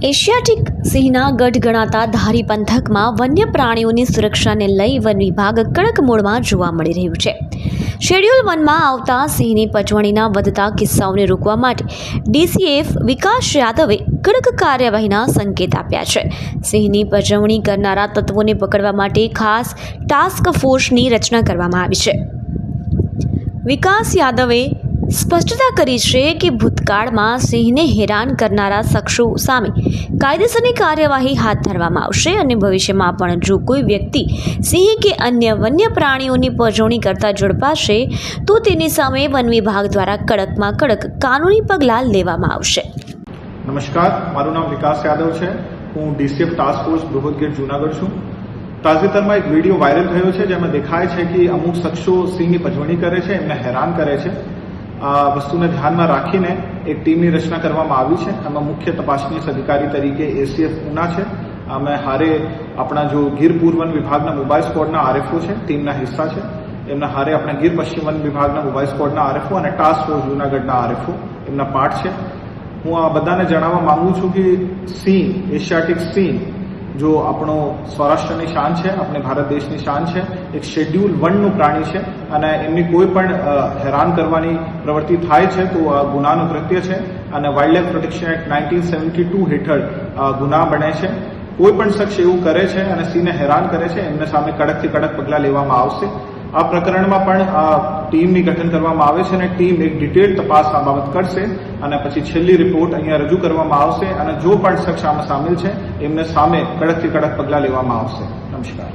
Asiatic સિંહના ગઢ ગણાતા ધારી પંથકમાં વન્ય પ્રાણીઓની સુરક્ષાને લઈ વન વિભાગ કડક મોડમાં જોવા મળી રહ્યું છે. શેડ્યુલ વનમાં આવતા સિંહની પજવણીના વધતા કિસ્સાઓને રોકવા માટે ડીસીએફ વિકાસ યાદવે કડક કાર્યવાહીના સંકેત આપ્યા છે. સિંહની પજવણી કરનારા તત્વોને પકડવા માટે ખાસ ટાસ્ક ફોર્સની રચના કરવામાં આવી છે. વિકાસ યાદવે સ્પષ્ટતા કરી છે કે ભૂતકાળમાં સિંહને હેરાન કરનારા શખ્સો સામે કાયદેસરની કાર્યવાહી હાથ ધરવામાં આવશે અને ભવિષ્યમાં પણ જો કોઈ વ્યક્તિ સિંહ કે અન્ય વન્ય પ્રાણીઓની પજવણી કરતા ઝડપાશે તો તેની સામે વન વિભાગ દ્વારા કડકમાં કડક કાનૂની પગલાં લેવામાં આવશે. નમસ્કાર, મારું નામ વિકાસ યાદવ છે. હું ડીસીએફ ટાસ્ક ફોર્સ બૃહદ ગેટ જૂનાગઢ છું. તાજેતરમાં એક વિડીયો વાયરલ થયો છે જેમાં દેખાય છે કે અમુક શખ્સો સિંહની પજવણી કરે છે, એમને હેરાન કરે છે. આ વસ્તુને ધ્યાનમાં રાખીને એક ટીમની રચના કરવામાં આવી છે. એમાં મુખ્ય તપાસનીસ અધિકારી તરીકે એસીએફ ઉના છે. અમે હારે આપણા જો ગીર પૂર્વ વન વિભાગના મોબાઈલ સ્ક્વોડના આરએફઓ છે, ટીમના હિસ્સા છે. એમના હારે આપણા ગીર પશ્ચિમ વન વિભાગના મોબાઈલ સ્ક્વોડના આરએફઓ અને ટાસ્ક ફોર્સ જૂનાગઢના આરએફઓ એમના પાર્ટ છે. હું આ બધાને જણાવવા માંગુ છું કે સિંહ, એશિયાટિક સિંહ જો આપણો સૌરાષ્ટ્રની શાન છે, આપણે ભારત દેશની શાન છે, એક શેડ્યુલ 1નું પ્રાણી છે અને એમની કોઈ પણ હેરાન કરવાની પ્રવૃત્તિ થાય છે તો આ ગુનાનું કૃત્ય છે અને વાઇલ્ડલાઇફ પ્રોટેક્શન એક્ટ 1972 હેઠળ ગુના બને છે. કોઈ પણ શખ્સ એવું કરે છે અને સિંહને હેરાન કરે છે એમને સામે કડકથી કડક પગલાં લેવામાં આવશે. આ પ્રકરણમાં પણ ટીમની ગઠન કરવામાં આવે છે અને ટીમ એક ડિટેલ તપાસ આ બાબત કરશે અને પછી છેલ્લી રિપોર્ટ અહીંયા રજૂ કરવામાં આવશે અને જો પણ શખ્સ આમાં સામેલ છે એમને સામે કડકથી કડક પગલાં લેવામાં આવશે. નમસ્કાર.